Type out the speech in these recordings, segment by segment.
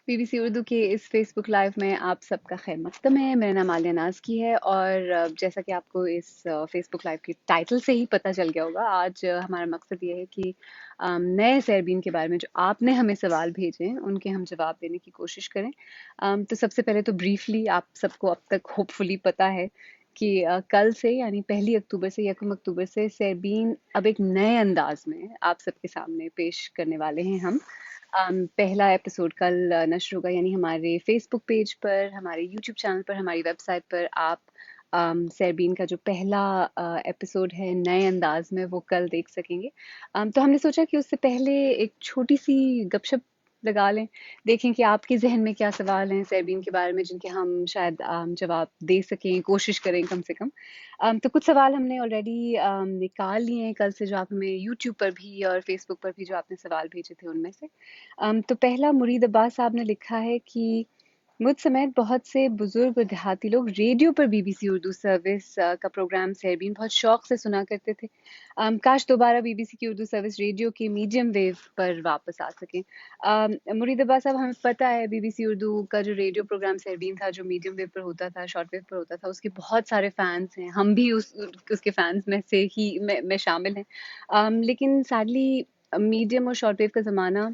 BBC Urdu के इस Facebook live में आप सबका खैर मकदम है। मेरा नाम आलिया नाज की है और जैसा कि आपको इस फेसबुक लाइव के टाइटल से ही पता चल गया होगा, आज हमारा मकसद ये है कि नए सैरबीन के बारे में जो आपने हमें सवाल भेजे हैं उनके हम जवाब देने की कोशिश करें। तो सबसे पहले तो ब्रीफली आप सबको अब तक होपफुली पता है कि कल से यानी 1 अक्टूबर से 1 अक्टूबर से सैरबीन अब एक नए अंदाज में आप सबके सामने पेश करने वाले हैं हम। पहला एपिसोड कल नश्र होगा, यानी हमारे फेसबुक पेज पर, हमारे यूट्यूब चैनल पर, हमारी वेबसाइट पर आप सैरबीन का जो पहला एपिसोड है नए अंदाज में वो कल देख सकेंगे। तो हमने सोचा कि उससे पहले एक छोटी सी गपशप लगा लें, देखें कि आपके जहन में क्या सवाल हैं सैरबीन के बारे में जिनके हम शायद जवाब दे सकें, कोशिश करें कम से कम। तो कुछ सवाल हमने ऑलरेडी निकाल लिए हैं कल से, जो आप हमें यूट्यूब पर भी और फेसबुक पर भी जो आपने सवाल भेजे थे उनमें से। तो पहला मुरीद अब्बास साहब ने लिखा है कि मुझ समेत बहुत से बुजुर्ग और देहाती लोग रेडियो पर बीबीसी उर्दू सर्विस का प्रोग्राम सैरबीन बहुत शौक से सुना करते थे। काश दोबारा बीबीसी की उर्दू सर्विस रेडियो के मीडियम वेव पर वापस आ सके। मुरीद अब्बास साहब, हमें पता है बीबीसी उर्दू का जो रेडियो प्रोग्राम सैरबीन था, जो मीडियम वेव पर होता था, शॉर्ट वेव पर होता था, उसके बहुत सारे फैंस हैं, हम भी उसके फैंस में से ही में शामिल हैं। लेकिन सैडली मीडियम और शॉर्ट वेव का ज़माना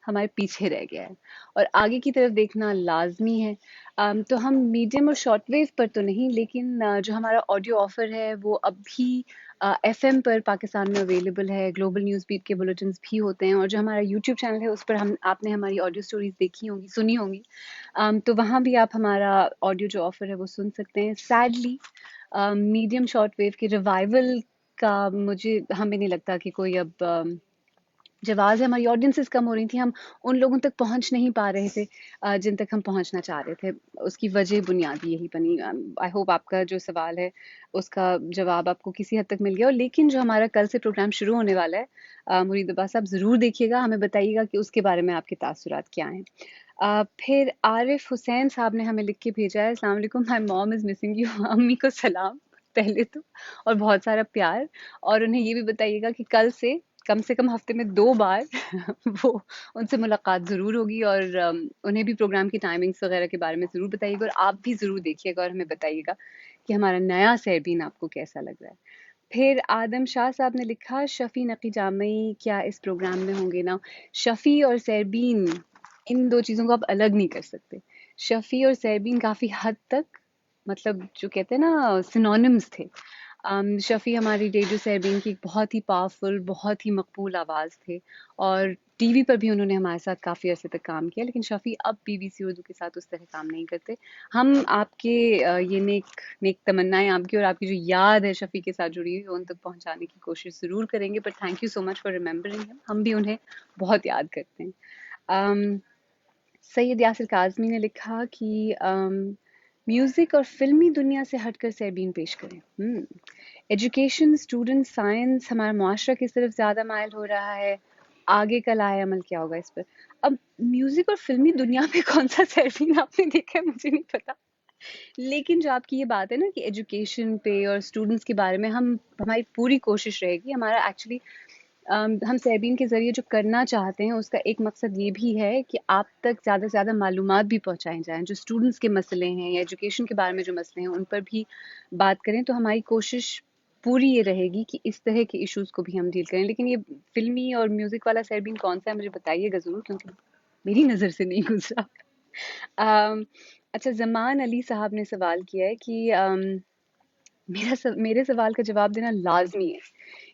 हमारे पीछे रह गया है और आगे की तरफ देखना लाजमी है। तो हम मीडियम और शॉर्ट वेव पर तो नहीं, लेकिन जो हमारा ऑडियो ऑफर है वो अब भी एफएम पर पाकिस्तान में अवेलेबल है। ग्लोबल न्यूज़ बीट के बुलेटिन्स भी होते हैं और जो हमारा यूट्यूब चैनल है उस पर हम आपने हमारी ऑडियो स्टोरीज देखी होंगी, सुनी होंगी। तो वहाँ भी आप हमारा ऑडियो जो ऑफर है वो सुन सकते हैं। सैडली मीडियम शॉर्ट वेव के रिवाइवल का मुझे हमें नहीं लगता कि कोई अब जो आवाज़ है, हमारी ऑडियंसेस कम हो रही थी, हम उन लोगों तक पहुंच नहीं पा रहे थे जिन तक हम पहुंचना चाह रहे थे। उसकी वजह बुनियादी यही बनी। आई होप आपका जो सवाल है उसका जवाब आपको किसी हद तक मिल गया हो। लेकिन जो हमारा कल से प्रोग्राम शुरू होने वाला है, मुरीद अब्बास साहब ज़रूर देखिएगा, हमें बताइएगा कि उसके बारे में आपके तासुरात क्या हैं। फिर आरिफ हुसैन साहब ने हमें लिख के भेजा है, अस्सलाम वालेकुम, my mom is missing you. अम्मी को सलाम पहले तो, और बहुत सारा प्यार। और उन्हें ये भी बताइएगा कि कल से कम हफ्ते में 2 बार वो उनसे मुलाकात ज़रूर होगी और उन्हें भी प्रोग्राम की टाइमिंग्स वगैरह के बारे में ज़रूर बताइएगा और आप भी ज़रूर देखिएगा और हमें बताइएगा कि हमारा नया सैरबीन आपको कैसा लग रहा है। फिर आदम शाह साहब ने लिखा, शफ़ी नकी जामई क्या इस प्रोग्राम में होंगे ना? शफ़ी और सैरबीन, इन दो चीज़ों को आप अलग नहीं कर सकते। शफ़ी और सैरबीन काफ़ी हद तक, मतलब जो कहते हैं ना, सिनोनिम्स थे। शफ़ी हमारी रेडियो सैरबीन की एक बहुत ही पावरफुल, बहुत ही मकबूल आवाज़ थे और टीवी पर भी उन्होंने हमारे साथ काफ़ी अरसे तक काम किया। लेकिन शफ़ी अब बीबीसी उर्दू के साथ उस तरह काम नहीं करते। हम आपके ये नेक नेक तमन्नाएं आपकी और आपकी जो याद है शफ़ी के साथ जुड़ी हुई, उन तक पहुंचाने की कोशिश ज़रूर करेंगे। But thank you so much for remembering him, हम भी उन्हें बहुत याद करते हैं। अम, सैयद यासिर काज़मी ने लिखा कि म्यूज़िक और फ़िल्मी दुनिया से हटकर सैरबीन पेश करें। एजुकेशन, स्टूडेंट, साइंस, हमारा मुआशरा किस तरफ ज़्यादा माइल हो रहा है, आगे का लाए अमल क्या होगा इस पर। अब म्यूज़िक और फ़िल्मी दुनिया में कौन सा सैरबीन आपने देखा है मुझे नहीं पता। लेकिन जो आपकी ये बात है ना कि एजुकेशन पे और स्टूडेंट्स के बारे में हम हमारी पूरी कोशिश रहेगी। हमारा एक्चुअली हम सैरबीन के ज़रिए जो करना चाहते हैं उसका एक मकसद ये भी है कि आप तक ज़्यादा से ज़्यादा मालूमात भी पहुँचाई जाएँ। जो स्टूडेंट्स के मसले हैं या एजुकेशन के बारे में जो मसले हैं उन पर भी बात करें। तो हमारी कोशिश पूरी ये रहेगी कि इस तरह के इश्यूज़ को भी हम डील करें। लेकिन ये फ़िल्मी और म्यूज़िक वाला सैरबीन कौन-सा है मुझे बताइएगा ज़रूर, क्योंकि मेरी नज़र से नहीं गुज़रा। अच्छा, ज़मान अली साहब ने सवाल किया है कि मेरे सवाल का जवाब देना लाज़मी है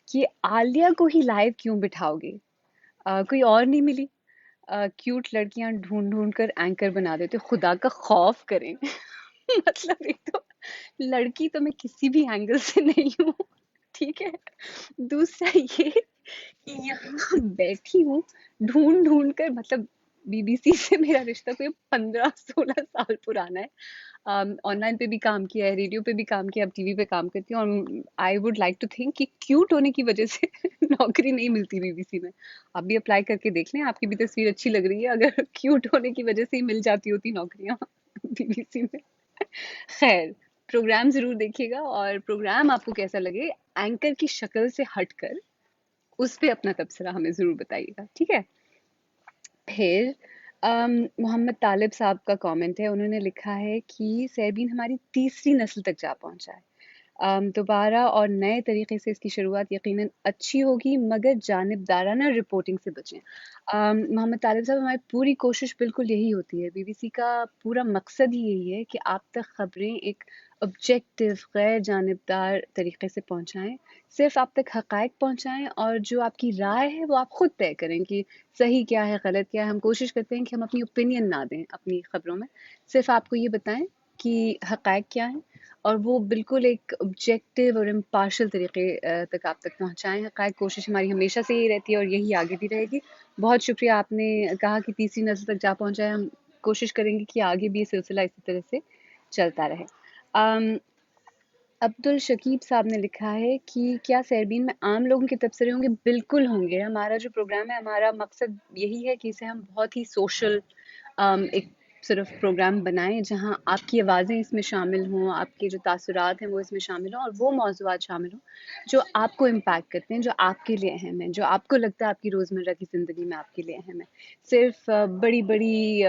कि आलिया को ही लाइव क्यों बिठाओगे? कोई और नहीं मिली? क्यूट लड़कियां ढूंढ ढूंढ कर एंकर बना देते हो, खुदा का खौफ करें। मतलब एक तो लड़की तो मैं किसी भी एंगल से नहीं हूँ, ठीक है। दूसरा ये कि यहाँ बैठी हूँ ढूंढ ढूंढ कर, मतलब बीबीसी से मेरा रिश्ता कोई 15-16 साल पुराना है। ऑनलाइन पे भी काम किया है, रेडियो पे भी काम किया, अब टीवी पे काम करती हूँ और I would like to think कि क्यूट होने की वजह से नौकरी नहीं मिलती बीबीसी में। आप भी अप्लाई करके देख लें, आपकी भी तस्वीर अच्छी लग रही है, अगर क्यूट होने की वजह से ही मिल जाती होती नौकरियां बीबीसी में। खैर, प्रोग्राम जरूर देखिएगा और प्रोग्राम आपको कैसा लगे, एंकर की शक्ल से हटकर उस पे अपना तबसरा हमें जरूर बताइएगा, ठीक है। फिर मोहम्मद तालिब साहब का कमेंट है, उन्होंने लिखा है कि सहबीन हमारी तीसरी नस्ल तक जा पहुंचा है। दोबारा और नए तरीके से इसकी शुरुआत यकीनन अच्छी होगी, मगर जानिबदाराना रिपोर्टिंग से बचें। मोहम्मद तालिब साहब, हमारी पूरी कोशिश बिल्कुल यही होती है, बीबीसी का पूरा मकसद ही यही है कि आप तक खबरें एक ऑब्जेक्टिव गैर जानिबदार तरीके से पहुंचाएं, सिर्फ आप तक हकायक पहुंचाएं, और जो आपकी राय है वो आप खुद तय करें कि सही क्या है गलत क्या है। हम कोशिश करते हैं कि हम अपनी ओपिनियन ना दें अपनी खबरों में, सिर्फ आपको ये बताएं कि हकायक क्या है, और वो बिल्कुल एक ऑब्जेक्टिव और इम्पार्शल तरीके तक आप तक पहुंचाएं हकायक। कोशिश हमारी हमेशा से यही रहती है और यही आगे भी रहेगी। बहुत शुक्रिया, आपने कहा कि तीसरी नस्ल तक जा पहुंचा है। हम कोशिश करेंगे कि आगे भी ये सिलसिला इसी तरह से चलता रहे। अम, अब्दुल शकीब साहब ने लिखा है कि क्या सहरबीन में आम लोगों के तबसरे होंगे? बिल्कुल होंगे। हमारा जो प्रोग्राम है, हमारा मकसद यही है कि इसे हम बहुत ही सोशल एक सिर्फ प्रोग्राम बनाएं जहां आपकी आवाज़ें इसमें शामिल हों, आपके जो तासुरात हैं वो इसमें शामिल हों, और वो मौज़ूआत शामिल हों जो आपको इम्पैक्ट करते हैं, जो आपके लिए अहम है, जो आपको लगता है आपकी रोज़मर्रा की ज़िंदगी में आपके लिए अहम है। सिर्फ बड़ी बड़ी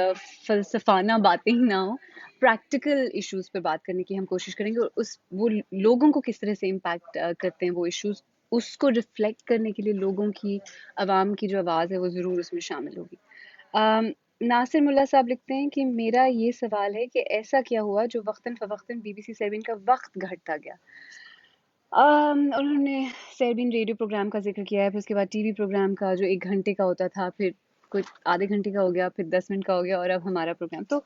फ़लसफ़ाना बातें ही ना हो, प्रैक्टिकल इश्यूज़ पे बात करने की हम कोशिश करेंगे, और उस वो लोगों को किस तरह से इम्पैक्ट करते हैं वो इश्यूज़, उसको रिफ्लेक्ट करने के लिए लोगों की, आवाम की जो आवाज़ है वो ज़रूर उसमें शामिल होगी। अम, नासिर मुल्ला साहब लिखते हैं कि मेरा ये सवाल है कि ऐसा क्या हुआ जो वक्तन फ़वक्तन बीबीसी सेवन का वक्त घटता गया। उन्होंने सेरबीन रेडियो प्रोग्राम का जिक्र किया है, फिर उसके बाद टीवी प्रोग्राम का जो 1 घंटे का होता था, फिर कुछ आधे घंटे का हो गया, फिर 10 मिनट का हो गया, और अब हमारा प्रोग्राम। तो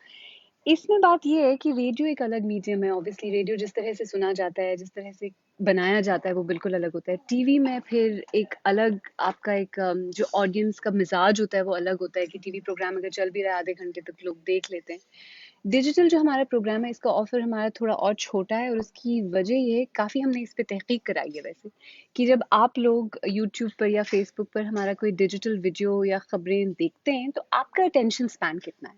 इसमें बात ये है कि रेडियो एक अलग मीडियम है। ऑब्वियसली रेडियो जिस तरह से सुना जाता है, जिस तरह से बनाया जाता है, वो बिल्कुल अलग होता है। टीवी में फिर एक अलग आपका एक जो ऑडियंस का मिजाज होता है वो अलग होता है कि टीवी प्रोग्राम अगर चल भी रहा है आधे घंटे तक लोग देख लेते हैं। डिजिटल जो हमारा प्रोग्राम है, इसका ऑफ़र हमारा थोड़ा और छोटा है, और उसकी वजह ये है, काफ़ी हमने इस पे तहकीक कराई है वैसे, कि जब आप लोग यूट्यूब पर या फेसबुक पर हमारा कोई डिजिटल वीडियो या खबरें देखते हैं, तो आपका अटेंशन स्पैन कितना है,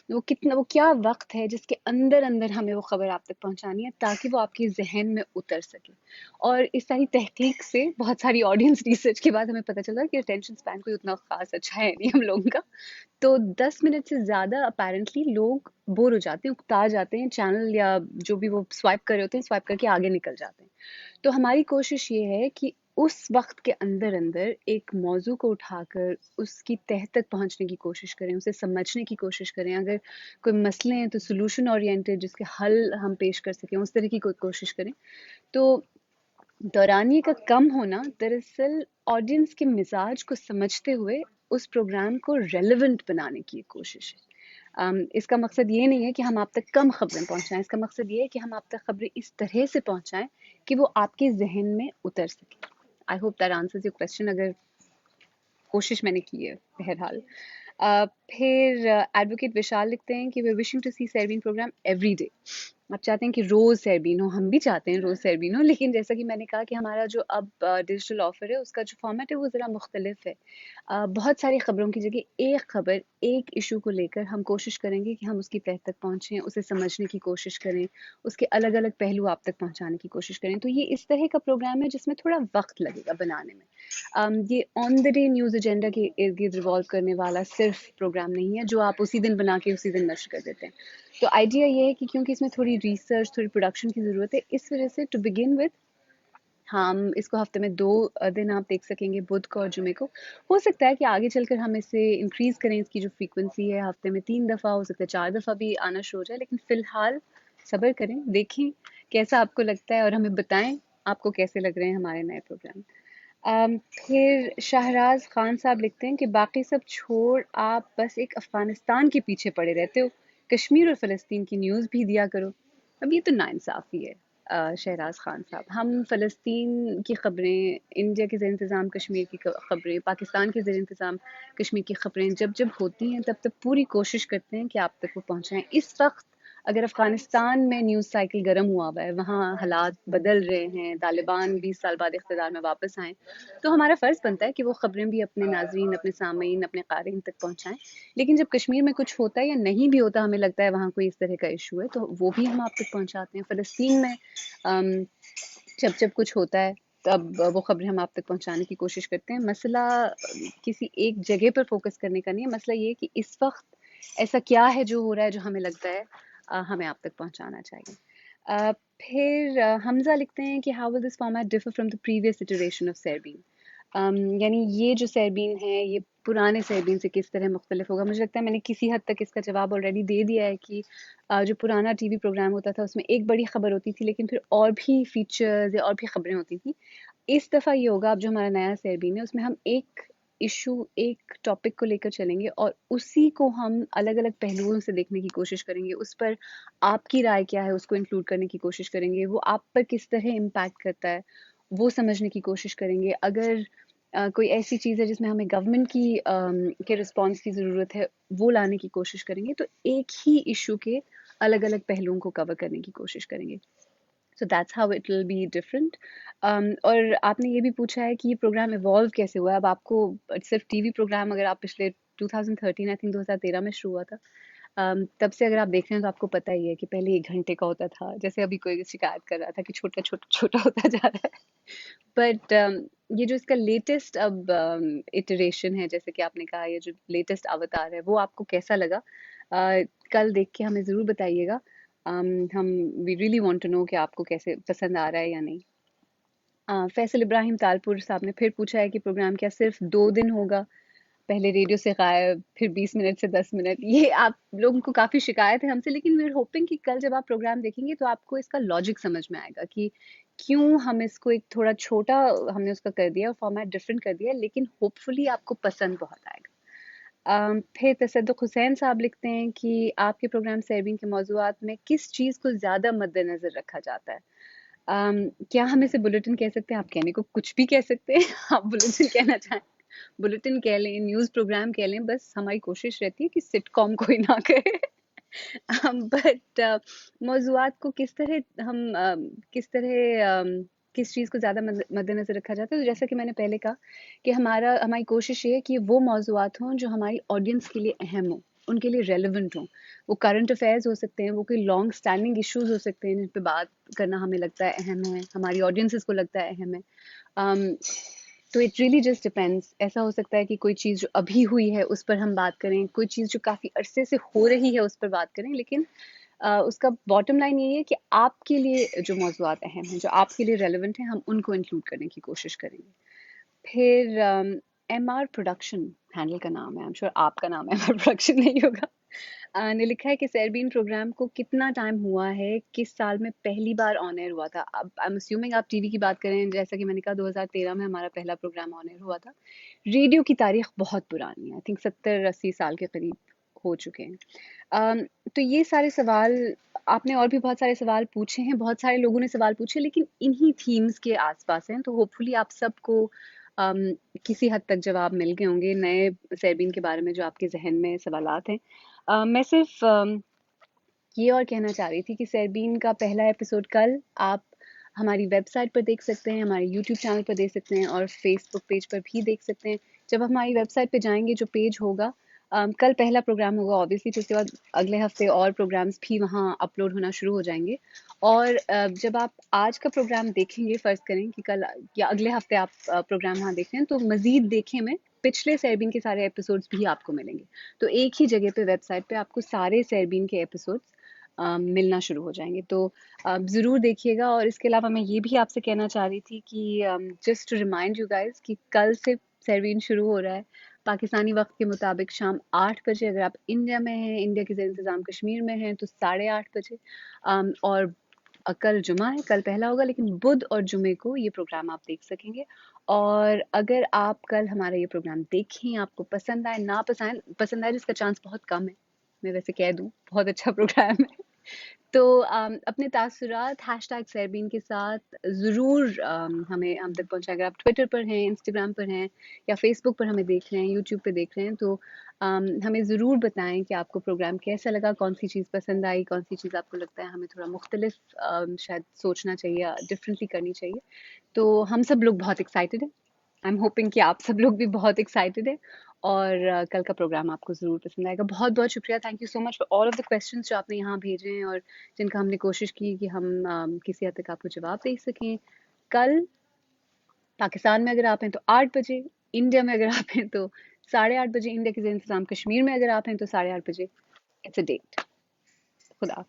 वो क्या वक्त है जिसके अंदर अंदर हमें वो खबर आप तक पहुंचानी है, ताकि वो आपके जहन में उतर सके। और इस सारी तहकीक से, बहुत सारी ऑडियंस रिसर्च के बाद हमें पता चला कि अटेंशन स्पैन कोई उतना खास अच्छा है नहीं हम लोगों का। तो 10 मिनट से ज़्यादा अपेरेंटली लोग बोर हो जाते हैं, उकता जाते हैं, चैनल या जो भी वो स्वाइप कर रहे होते हैं, स्वाइप करके आगे निकल जाते हैं। तो हमारी कोशिश ये है कि उस वक्त के अंदर अंदर एक मौजू को उठाकर उसकी तह तक पहुंचने की कोशिश करें, उसे समझने की कोशिश करें। अगर कोई मसले हैं तो सोल्यूशन ओरिएंटेड जिसके हल हम पेश कर सकें, उस तरह की कोई कोशिश करें। तो दौरानिए का कम होना दरअसल ऑडियंस के मिजाज को समझते हुए उस प्रोग्राम को रेलेवेंट बनाने की एक कोशिश है। इसका मकसद ये नहीं है कि हम आप तक कम खबरें पहुंचाएं, इसका मकसद ये है कि हम आप तक खबरें इस तरह से पहुंचाएं कि वो आपके जहन में उतर सके। I hope that answers your question, अगर कोशिश मैंने की है बहरहाल। फिर एडवोकेट विशाल लिखते हैं कि we wishing to see Sairbeen program every day. आप चाहते हैं कि रोज़ सेरबीन हो, हम भी चाहते हैं रोज़ सेरबीन हो, लेकिन जैसा कि मैंने कहा कि हमारा जो अब डिजिटल ऑफ़र है उसका जो फॉर्मेट है वो ज़रा मुख्तलिफ है। बहुत सारी खबरों की जगह एक खबर, एक इशू को लेकर हम कोशिश करेंगे कि हम उसकी तह तक पहुँचें, उसे समझने की कोशिश करें, उसके अलग अलग पहलू आप तक पहुँचाने की कोशिश करें। तो ये इस तरह का प्रोग्राम है जिसमें थोड़ा वक्त लगेगा बनाने में। ये on the day news agenda के इर्द गिर्द रिवॉल्व करने वाला सिर्फ प्रोग्राम नहीं है जो आप उसी दिन बना के उसी दिन नश्र कर देते हैं। तो आइडिया ये है कि क्योंकि इसमें थोड़ी रिसर्च, थोड़ी प्रोडक्शन की ज़रूरत है, इस वजह से टू बिगिन विद हम इसको हफ्ते में 2 दिन आप देख सकेंगे, बुध को और जुमे को। हो सकता है कि आगे चलकर हम इसे इंक्रीज़ करें, इसकी जो फ्रीक्वेंसी है हफ्ते में 3 दफ़ा, हो सकता है 4 दफ़ा भी आना शुरू हो जाए, लेकिन फ़िलहाल सब्र करें, देखें कैसा आपको लगता है, और हमें बताएं आपको कैसे लग रहे हैं हमारे नए प्रोग्राम। फिर शाहराज खान साहब लिखते हैं कि बाकी सब छोड़ आप बस एक अफ़गानिस्तान के पीछे पड़े रहते हो, कश्मीर और फ़लस्तीन की न्यूज़ भी दिया करो। अब ये तो नाइंसाफ़ी है शहराज खान साहब। हम फ़लस्तीन की ख़बरें, इंडिया के ज़ेर इंतज़ाम कश्मीर की ख़बरें, पाकिस्तान के ज़ेर इंतज़ाम कश्मीर की ख़बरें जब जब होती हैं तब तब पूरी कोशिश करते हैं कि आप तक वो पहुँचाएँ। इस वक्त अगर अफ़गानिस्तान में न्यूज़ साइकिल गर्म हुआ हुआ है, वहाँ हालात बदल रहे हैं, तालिबान 20 साल बाद इक़्तिदार में वापस आएँ, तो हमारा फ़र्ज़ बनता है कि वो ख़बरें भी अपने नाज़रीन, अपने सामीन, अपने क़ारीन तक पहुँचाएँ। लेकिन जब कश्मीर में कुछ होता है या नहीं भी होता, हमें लगता है वहाँ कोई इस तरह का इशू है, तो वो भी हम आप तक पहुँचाते हैं। फ़लस्तीन में अम, जब जब कुछ होता है तब वो खबरें हम आप तक पहुंचाने की कोशिश करते हैं। मसला किसी एक जगह पर फोकस करने का नहीं है, मसला ये है कि इस वक्त ऐसा क्या है जो हो रहा है जो हमें लगता है हमें आप तक पहुंचाना चाहिए। फिर हमजा लिखते हैं कि how will this format differ from the previous iteration of Sairbeen. यानी ये जो सेरबीन है ये पुराने सेरबीन से किस तरह मुख्तलिफ होगा। मुझे लगता है मैंने किसी हद तक इसका जवाब ऑलरेडी दे दिया है कि जो पुराना टीवी प्रोग्राम होता था उसमें एक बड़ी खबर होती थी लेकिन फिर और भी फीचर्स या और भी खबरें होती थी। इस दफ़ा ये होगा, अब जो हमारा नया सेरबीन है उसमें हम एक इशू, एक टॉपिक को लेकर चलेंगे और उसी को हम अलग अलग पहलुओं से देखने की कोशिश करेंगे। उस पर आपकी राय क्या है उसको इंक्लूड करने की कोशिश करेंगे। वो आप पर किस तरह इम्पैक्ट करता है वो समझने की कोशिश करेंगे। अगर कोई ऐसी चीज़ है जिसमें हमें गवर्नमेंट की के रिस्पॉन्स की ज़रूरत है वो लाने की कोशिश करेंगे। तो एक ही इशू के अलग अलग पहलुओं को कवर करने की कोशिश करेंगे। So that's how it will be different. और आपने ये भी पूछा है कि ये प्रोग्राम इवॉल्व कैसे हुआ है। अब आपको सिर्फ टीवी प्रोग्राम, अगर आप पिछले 2013 आई थिंक 2013 में शुरू हुआ था, तब से अगर आप देख रहे हैं तो आपको पता ही है कि पहले 1 घंटे का होता था, जैसे अभी कोई शिकायत कर रहा था कि छोटा छोटा छोटा होता जा रहा है। बट ये जो इसका लेटेस्ट अब इटरेशन है, जैसे कि आपने कहा, ये जो लेटेस्ट अवतार है वो आपको कैसा लगा, कल देख के हमें ज़रूर बताइएगा। हम we really want to know कि आपको कैसे पसंद आ रहा है या नहीं। फैसल इब्राहिम तालपुर साहब ने फिर पूछा है कि प्रोग्राम क्या सिर्फ 2 दिन होगा, पहले रेडियो से गायब फिर 20 मिनट से 10 मिनट। ये आप लोगों को काफ़ी शिकायत है हमसे, लेकिन वी आर होपिंग कि कल जब आप प्रोग्राम देखेंगे तो आपको इसका लॉजिक समझ में आएगा कि क्यों हम इसको एक थोड़ा छोटा हमने उसका कर दिया, फॉर्मेट डिफरेंट कर दिया, लेकिन होपफुली आपको पसंद बहुत आएगा। फिर तसद्दुक़ हुसैन साहब लिखते हैं कि आपके प्रोग्राम सेरबीन के मौज़ूआत में किस चीज़ को ज़्यादा मद्देनज़र रखा जाता है। क्या हम इसे बुलेटिन कह सकते हैं? आप कहने को कुछ भी कह सकते हैं। आप बुलेटिन कहना चाहें बुलेटिन कह लें, न्यूज़ प्रोग्राम कह लें, बस हमारी कोशिश रहती है कि सिटकॉम कोई ना कहे। बट मौज़ूआत को किस तरह हम किस तरह किस चीज़ को ज़्यादा मद्देनज़र रखा जाता है। तो जैसा कि मैंने पहले कहा कि हमारी कोशिश ये है कि वो मौज़ूआत हों जो हमारी ऑडियंस के लिए अहम हों, उनके लिए रेलेवेंट हों। वो करंट अफेयर्स हो सकते हैं, वो कोई लॉन्ग स्टैंडिंग इश्यूज हो सकते हैं जिन पे बात करना हमें लगता है अहम है, हमारी ऑडियंसेस को लगता है अहम है। तो इट रियली जस्ट डिपेंड्स। ऐसा हो सकता है कि कोई चीज़ जो अभी हुई है उस पर हम बात करें, कोई चीज़ जो काफ़ी अरसे से हो रही है उस पर बात करें, लेकिन उसका बॉटम लाइन यही है कि आपके लिए जो मौज़ूआत अहम हैं, जो आपके लिए रेलेवेंट हैं, हम उनको इंक्लूड करने की कोशिश करेंगे। फिर एमआर प्रोडक्शन हैंडल का नाम है, आई एम श्योर आपका नाम एमआर प्रोडक्शन नहीं होगा, ने लिखा है कि सेरबीन प्रोग्राम को कितना टाइम हुआ है, किस साल में पहली बार ऑन एयर हुआ था। अब आई एम अस्यूमिंग आप टीवी की बात करें, जैसा कि मैंने कहा 2013 में हमारा पहला प्रोग्राम ऑन एयर हुआ था। रेडियो की तारीख बहुत पुरानी है, आई थिंक 70-80 साल के करीब हो चुके हैं। तो ये सारे सवाल आपने और भी बहुत सारे सवाल पूछे हैं, बहुत सारे लोगों ने सवाल पूछे, लेकिन इन्हीं थीम्स के आसपास हैं। तो होपफुली आप सबको किसी हद तक जवाब मिल गए होंगे नए सेरबीन के बारे में जो आपके जहन में सवालात हैं। मैं सिर्फ ये और कहना चाह रही थी कि सेरबीन का पहला एपिसोड कल आप हमारी वेबसाइट पर देख सकते हैं, हमारे यूट्यूब चैनल पर देख सकते हैं और फेसबुक पेज पर भी देख सकते हैं। जब हम हमारी वेबसाइट पे जाएंगे जो पेज होगा, कल पहला प्रोग्राम होगा ऑब्वियसली, फिर उसके बाद अगले हफ्ते और प्रोग्राम्स भी वहाँ अपलोड होना शुरू हो जाएंगे। और जब आप आज का प्रोग्राम देखेंगे, फ़र्ज़ करें कि कल या अगले हफ्ते आप प्रोग्राम वहाँ देख रहे हैं, तो मज़ीद देखें में पिछले सेरबीन के सारे एपिसोड्स भी आपको मिलेंगे। तो एक ही जगह पे वेबसाइट पे आपको सारे सेरबीन के एपिसोड्स मिलना शुरू हो जाएंगे। तो ज़रूर देखिएगा। और इसके अलावा मैं ये भी आपसे कहना चाह रही थी कि just to remind you guys कि कल से सेरबीन शुरू हो रहा है पाकिस्तानी वक्त के मुताबिक शाम 8 बजे। अगर आप इंडिया में हैं, इंडिया के ज़ेर इंतज़ाम कश्मीर में हैं, तो 8:30 बजे। और कल जुमा है, कल पहला होगा, लेकिन बुध और जुमे को ये प्रोग्राम आप देख सकेंगे। और अगर आप कल हमारा ये प्रोग्राम देखें, आपको पसंद आए ना पसंद आए, जिसका चांस बहुत कम है, मैं वैसे कह दूं बहुत अच्छा प्रोग्राम है, तो अपने तासुरात हैशटैग सेरबीन के साथ ज़रूर हमें हम तक पहुँचाएं। अगर आप ट्विटर पर हैं, इंस्टाग्राम पर हैं या फेसबुक पर हमें देख रहे हैं, यूट्यूब पे देख रहे हैं, तो हमें ज़रूर बताएं कि आपको प्रोग्राम कैसा लगा, कौन सी चीज़ पसंद आई, कौन सी चीज़ आपको लगता है हमें थोड़ा मुख्तलिफ शायद सोचना चाहिए, डिफरेंटली करनी चाहिए। तो हम सब लोग बहुत एक्साइटेड हैं। आई एम होपिंग कि आप सब लोग भी बहुत एक्साइटेड हैं और कल का प्रोग्राम आपको ज़रूर पसंद आएगा। बहुत बहुत शुक्रिया, thank you so much for all of the questions जो आपने यहाँ भेजे हैं और जिनका हमने कोशिश की कि हम किसी हद तक आपको जवाब दे सकें। कल पाकिस्तान में अगर आप हैं तो 8 बजे, इंडिया में अगर आप हैं तो 8:30 بجے انڈیا کے زیر انتظام کشمیر میں اگر آپ ہیں تو 8:30 بجے اٹس اے ڈیٹ. خدا